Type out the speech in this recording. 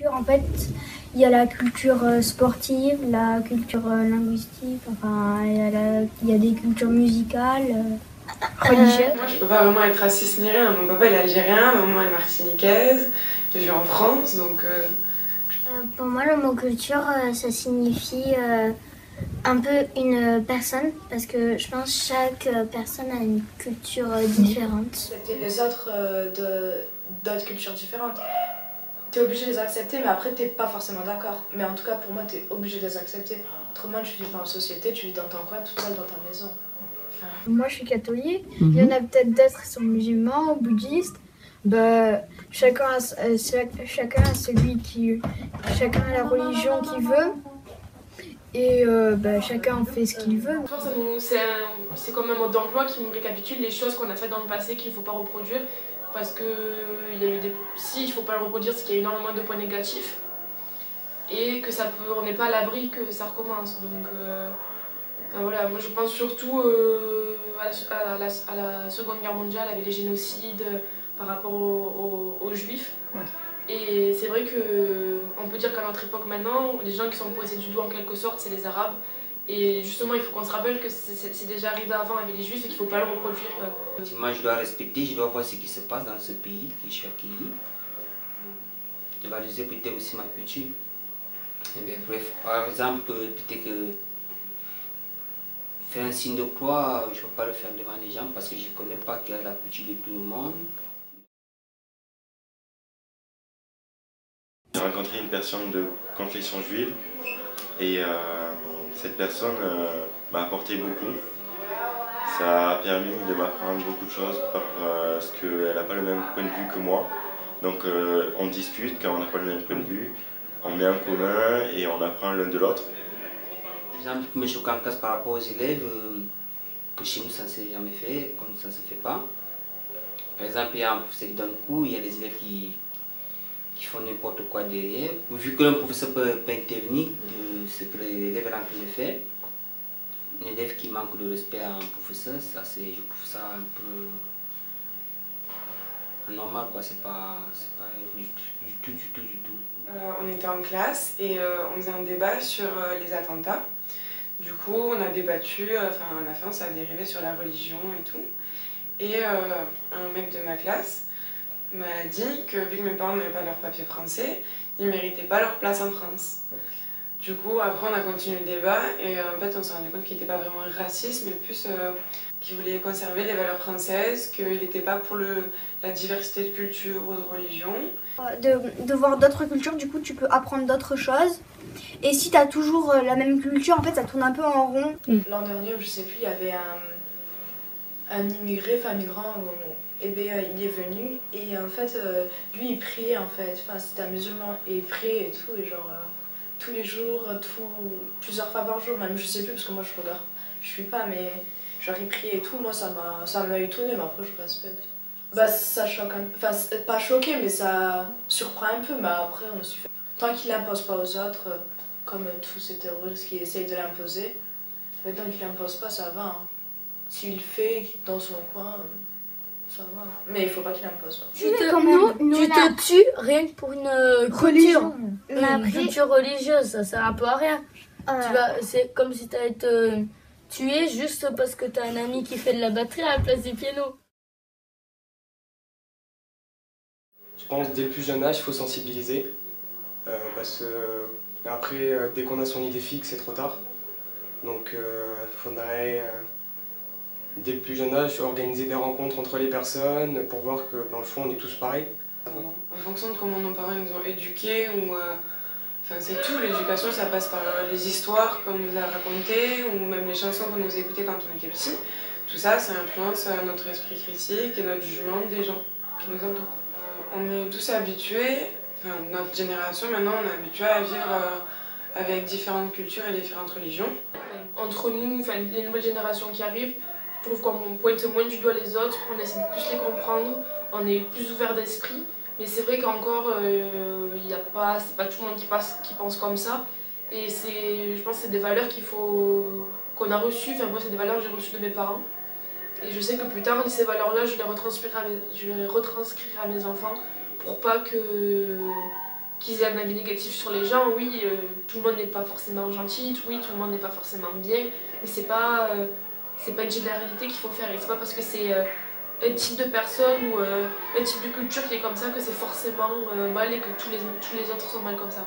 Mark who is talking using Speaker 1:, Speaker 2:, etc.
Speaker 1: En fait, il y a la culture sportive, la culture linguistique, enfin, il y a des cultures musicales, religieuses.
Speaker 2: Moi, je peux pas vraiment être raciste ni rien. Mon papa, il est algérien, ma maman, elle est martiniquaise. Je vis en France, donc...
Speaker 1: Pour moi, le mot culture, ça signifie un peu une personne, parce que je pense que chaque personne a une culture différente.
Speaker 3: Accepter les autres d'autres cultures différentes. T'es obligé de les accepter, mais après t'es pas forcément d'accord. Mais en tout cas, pour moi, t'es obligé de les accepter. Autrement, tu vis pas en société, tu vis dans ton coin, tout seul dans ta maison. Enfin...
Speaker 4: Moi, je suis catholique. Il y en a peut-être d'autres qui sont musulmans ou bouddhistes. Chacun a chacun a la religion qu'il veut. Et chacun fait ce qu'il veut.
Speaker 5: C'est comme un mode d'emploi qui nous récapitule les choses qu'on a faites dans le passé qu'il ne faut pas reproduire. Parce que si il ne faut pas le reproduire, c'est qu'il y a énormément de points négatifs. Et que on n'est pas à l'abri que ça recommence. Donc voilà, moi je pense surtout à la Seconde Guerre mondiale avec les génocides par rapport aux Juifs. Ouais. Et c'est vrai qu'on peut dire qu'à notre époque maintenant, les gens qui sont pointés du doigt en quelque sorte, c'est les Arabes. Et justement, il faut qu'on se rappelle que c'est déjà arrivé avant avec les Juifs et qu'il ne faut pas le reproduire.
Speaker 6: Moi, je dois respecter, je dois voir ce qui se passe dans ce pays que je suis accueilli. De valoriser peut-être aussi ma culture. Et bien, bref, par exemple, peut-être que faire un signe de croix, je ne peux pas le faire devant les gens parce que je ne connais pas la culture de tout le monde.
Speaker 7: J'ai rencontré une personne de confession juive et cette personne m'a apporté beaucoup. Ça a permis de m'apprendre beaucoup de choses parce qu'elle n'a pas le même point de vue que moi. Donc on discute quand on n'a pas le même point de vue, on met en commun et on apprend l'un de l'autre.
Speaker 6: L'exemple qui me choque en classe par rapport aux élèves, que chez nous ça ne s'est jamais fait, comme ça ne se fait pas. Par exemple, il y a un professeur qui donne cours, il y a des élèves qui font n'importe quoi derrière. Vu que le professeur peut intervenir de ce que l'élève est en train de faire, un élève qui manque de respect à un professeur, je trouve ça un peu anormal, quoi. C'est pas du tout.
Speaker 2: On était en classe et on faisait un débat sur les attentats. Du coup, on a débattu, à la fin, ça a dérivé sur la religion et tout. Et un mec de ma classe m'a dit que vu que mes parents n'avaient pas leur papier français, ils ne méritaient pas leur place en France. Du coup, après, on a continué le débat et en fait, on s'est rendu compte qu'il n'était pas vraiment raciste, mais plus qu'il voulait conserver les valeurs françaises, qu'il n'était pas pour la diversité de culture ou de religion.
Speaker 1: De voir d'autres cultures, du coup, tu peux apprendre d'autres choses. Et si tu as toujours la même culture, en fait, ça tourne un peu en rond.
Speaker 3: L'an dernier, je sais plus, il y avait un immigré, migrant, il est venu et en fait, lui, il priait en fait. C'était un musulman et il priait et tout, et genre tous les jours, plusieurs fois par jour, même je sais plus parce que moi je suis pas, mais genre il priait et tout. Moi ça m'a étonnée, mais après je respecte. Ça choque pas choqué, mais ça surprend un peu, mais après on s'y fait. Tant qu'il l'impose pas aux autres, comme tous ces terroristes qui essayent de l'imposer, mais tant qu'il l'impose pas, ça va. Hein. S'il le fait dans son coin, ça va. Mais il faut pas qu'il impose.
Speaker 4: Tu te tues rien que pour une culture. Une culture religieuse, ça sert un peu à rien. C'est comme si tu allais te tuer juste parce que tu as un ami qui fait de la batterie à la place du piano.
Speaker 8: Je pense que dès le plus jeune âge, il faut sensibiliser. Parce que après, dès qu'on a son idée fixe, c'est trop tard. Donc il faudrait, dès le plus jeune âge, organiser des rencontres entre les personnes pour voir que dans le fond, on est tous pareils.
Speaker 2: En fonction de comment nos parents nous ont éduqués, c'est tout, l'éducation, ça passe par les histoires qu'on nous a racontées ou même les chansons qu'on nous a écoutées quand on était petits. Tout ça, ça influence notre esprit critique et notre jugement des gens qui nous entourent. On est tous habitués, notre génération maintenant, on est habitués à vivre avec différentes cultures et différentes religions.
Speaker 5: Entre nous, les nouvelles générations qui arrivent, je trouve qu'on pointe moins du doigt les autres, on essaie de plus les comprendre, on est plus ouvert d'esprit. Mais c'est vrai qu'encore, c'est pas tout le monde qui pense comme ça. Et je pense que c'est des valeurs qu'on a reçues. Moi, c'est des valeurs que j'ai reçues de mes parents. Et je sais que plus tard, ces valeurs-là, je les retranscrirai à mes enfants pour pas que qu'ils aient un avis négatif sur les gens. Oui, tout le monde n'est pas forcément gentil, oui, tout le monde n'est pas forcément bien, mais c'est pas une généralité qu'il faut faire. Et c'est pas parce que c'est un type de personne ou un type de culture qui est comme ça que c'est forcément mal et que tous les autres sont mal comme ça.